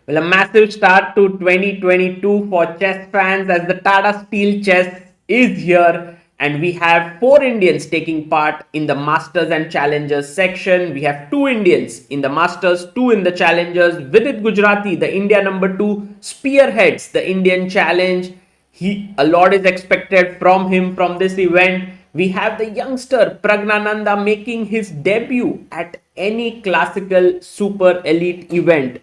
Well, a massive start to 2022 for chess fans as the Tata Steel Chess is here, and we have four Indians taking part in the Masters and Challengers section. We have two Indians in the Masters, two in the Challengers. Vidit Gujrathi, the India number two, spearheads the Indian Challenge. A lot is expected from him from this event. We have the youngster Pragnananda making his debut at any classical super elite event.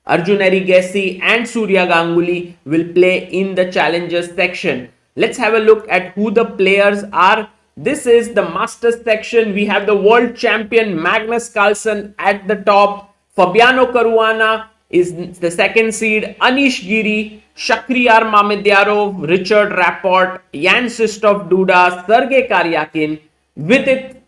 Arjun Erigaisi and Surya Ganguly will play in the challengers section. Let's have a look at who the players are. This is the Masters section. We have the world champion Magnus Carlsen at the top. Fabiano Caruana is the second seed. Anish Giri, Shakhriyar Mamedyarov, Richard Rapport, Jan Sistov Duda, Sergey Karyakin, Vidit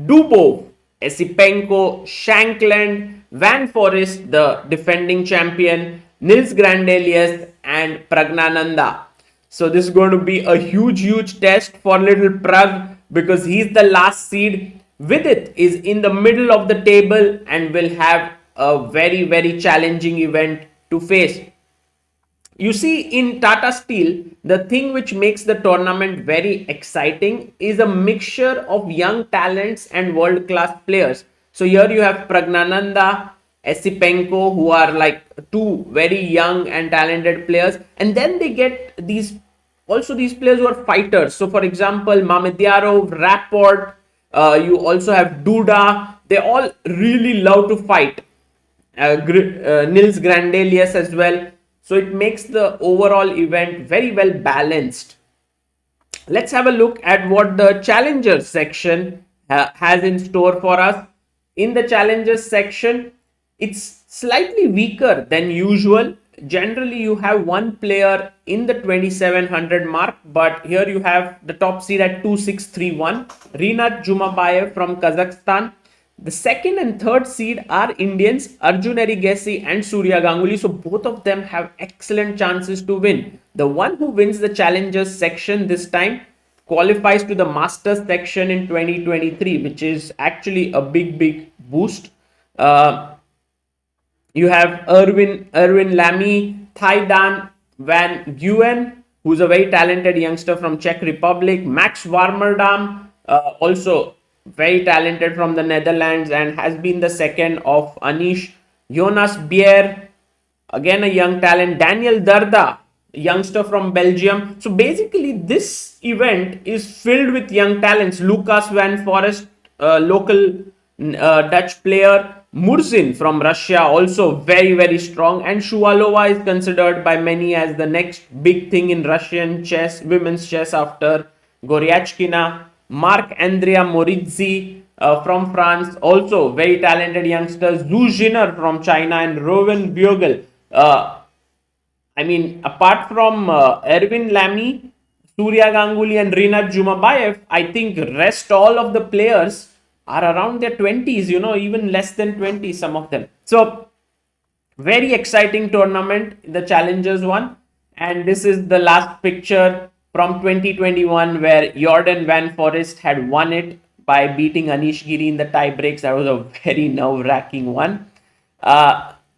Dubov, Esipenko, Shankland, Van Forest, the defending champion, Nils Grandelius, and Pragnananda. So this is going to be a huge test for little Pragg because he's the last seed. Vidit is in the middle of the table and will have a very challenging event to face. You see, in Tata Steel, the thing which makes the tournament very exciting is a mixture of young talents and world class players. So here you have Pragnananda, Esipenko, who are like two very young and talented players, and then they get these players who are fighters. So for example, Mamedyarov, Rapport, you also have Duda. They all really love to fight. Nils Grandelius as well. So it makes the overall event very well balanced. Let's have a look at what the challengers section has in store for us. In the challengers section, it's slightly weaker than usual. Generally, you have one player in the 2700 mark, but here you have the top seed at 2631, Rinat Jumabayev from Kazakhstan. The second and third seed are Indians, Arjun Erigaisi and Surya Ganguly. So both of them have excellent chances to win. The one who wins the challengers section this time qualifies to the Masters section in 2023, which is actually a big boost. You have Erwin Lamy, Thaidan Van Nguyen, who's a very talented youngster from Czech Republic. Max Warmerdam, also very talented from the Netherlands and has been the second of Anish. Jonas Bier, again a young talent. Daniel Darda, youngster from Belgium. So basically this event is filled with young talents. Lucas Van Forest, local Dutch player. Murzin from Russia, also very strong, and Shuvalova is considered by many as the next big thing in Russian chess, women's chess after Goryachkina. Marc Andrea Morizzi from France, also very talented youngsters. Zhu Jiner from China and Rowan Buegel. Apart from Erwin Lamy, Surya Ganguly and Rinat Jumabayev, I think rest all of the players are around their 20s, even less than 20, some of them. So very exciting tournament, the challengers one. And this is the last picture from 2021 where Jordan Van Forest had won it by beating Anish Giri in the tie breaks. That was a very nerve-wracking one.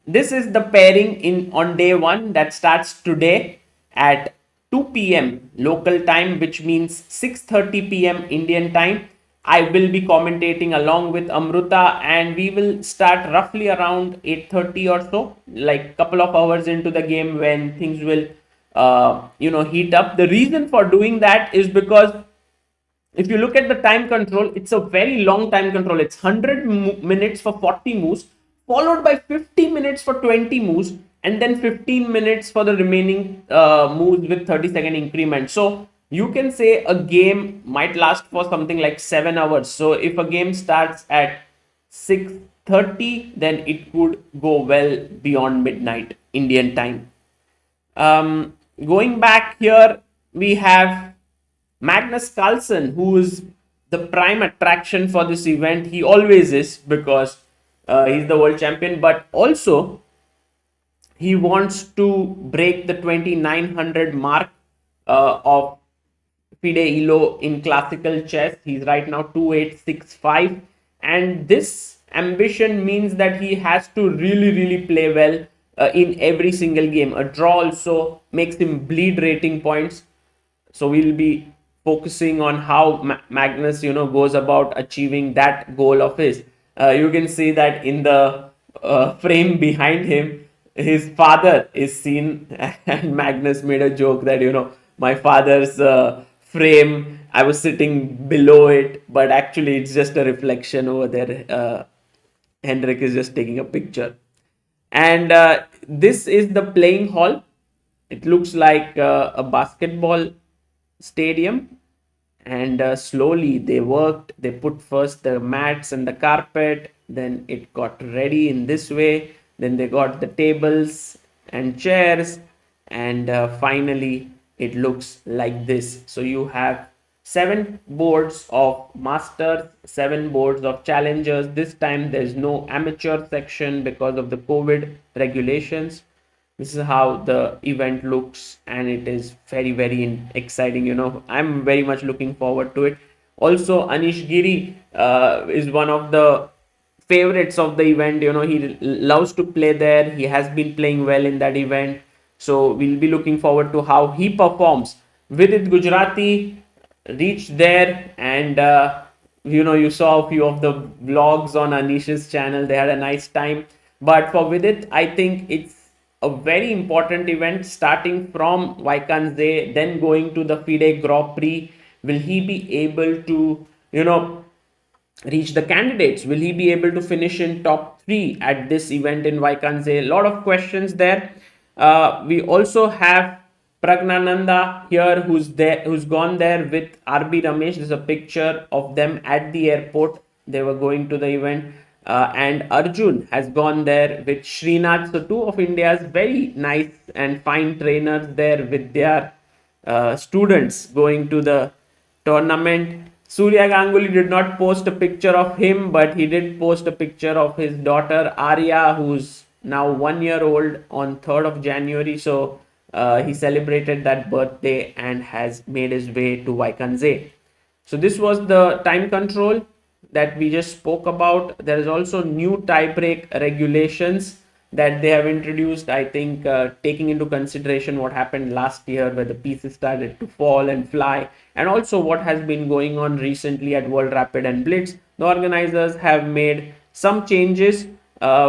This is the pairing on day one that starts today at 2 p.m. local time, which means 6:30 p.m. Indian time. I will be commentating along with Amruta, and we will start roughly around 8:30 or so, like a couple of hours into the game when things will heat up. The reason for doing that is because if you look at the time control, it's a very long time control. It's 100 minutes for 40 moves, followed by 50 minutes for 20 moves, and then 15 minutes for the remaining moves with 30-second increment. So you can say a game might last for something like 7 hours. So if a game starts at 6:30, then it could go well beyond midnight Indian time. Going back here, we have Magnus Carlsen, who is the prime attraction for this event. He always is because he's the world champion, but also he wants to break the 2900 mark of FIDE Elo in classical chess. He's right now 2865, and this ambition means that he has to really play well in every single game. A draw also makes him bleed rating points. So we'll be focusing on how Magnus, goes about achieving that goal of his. You can see that in the frame behind him, his father is seen, and Magnus made a joke that, my father's frame, I was sitting below it, but actually it's just a reflection over there. Henrik is just taking a picture. And this is the playing hall. It looks like a basketball stadium. And slowly they worked. They put first the mats and the carpet, then it got ready in this way, then they got the tables and chairs, and finally it looks like this. So you have 7 boards of masters, 7 boards of challengers. This time there's no amateur section because of the COVID regulations. This is how the event looks, and it is very, very exciting. I'm very much looking forward to it. Also, Anish Giri is one of the favorites of the event. He loves to play there. He has been playing well in that event, so we'll be looking forward to how he performs. Vidit Gujrathi reached there, and you saw a few of the vlogs on Anish's channel. They had a nice time. But for Vidit, I think it's a very important event, starting from Wijk Aan Zee, then going to the FIDE Grand Prix. Will he be able to, reach the candidates? Will he be able to finish in top 3 at this event in Wijk Aan Zee? A lot of questions there. We also have Pragnananda here, who's gone there with RB Ramesh. There's a picture of them at the airport. They were going to the event. And Arjun has gone there with Srinath. So two of India's very nice and fine trainers there with their students going to the tournament. Surya Ganguly did not post a picture of him, but he did post a picture of his daughter Arya, who's now 1 year old, on 3rd of January. So he celebrated that birthday and has made his way to Wijk Aan Zee. So this was the time control that we just spoke about. There is also new tiebreak regulations that they have introduced. I think taking into consideration what happened last year, where the pieces started to fall and fly, and also what has been going on recently at World Rapid and Blitz, the organizers have made some changes,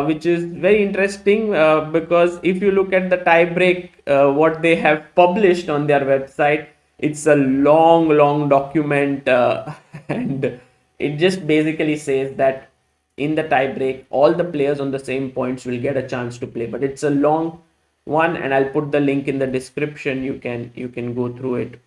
which is very interesting, because if you look at the tiebreak, what they have published on their website, it's a long document, and it just basically says that in the tie break, all the players on the same points will get a chance to play. But it's a long one, and I'll put the link in the description. You can go through it.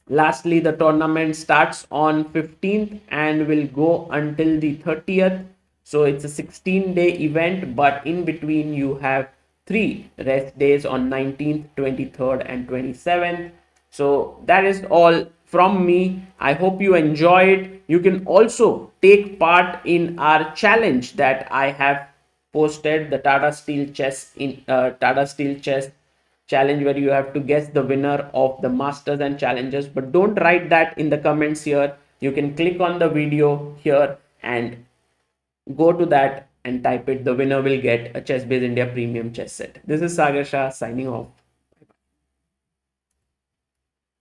Lastly, the tournament starts on 15th and will go until the 30th. So it's a 16-day event, but in between you have 3 rest days on 19th, 23rd, and 27th. So that is all from me. I hope you enjoyed. You can also take part in our challenge that I have posted, the Tata Steel Chess challenge, where you have to guess the winner of the Masters and Challengers. But don't write that in the comments here. You can click on the video here and go to that and type it. The winner will get a Chess Base India Premium chess set. This is Sagar Shah signing off.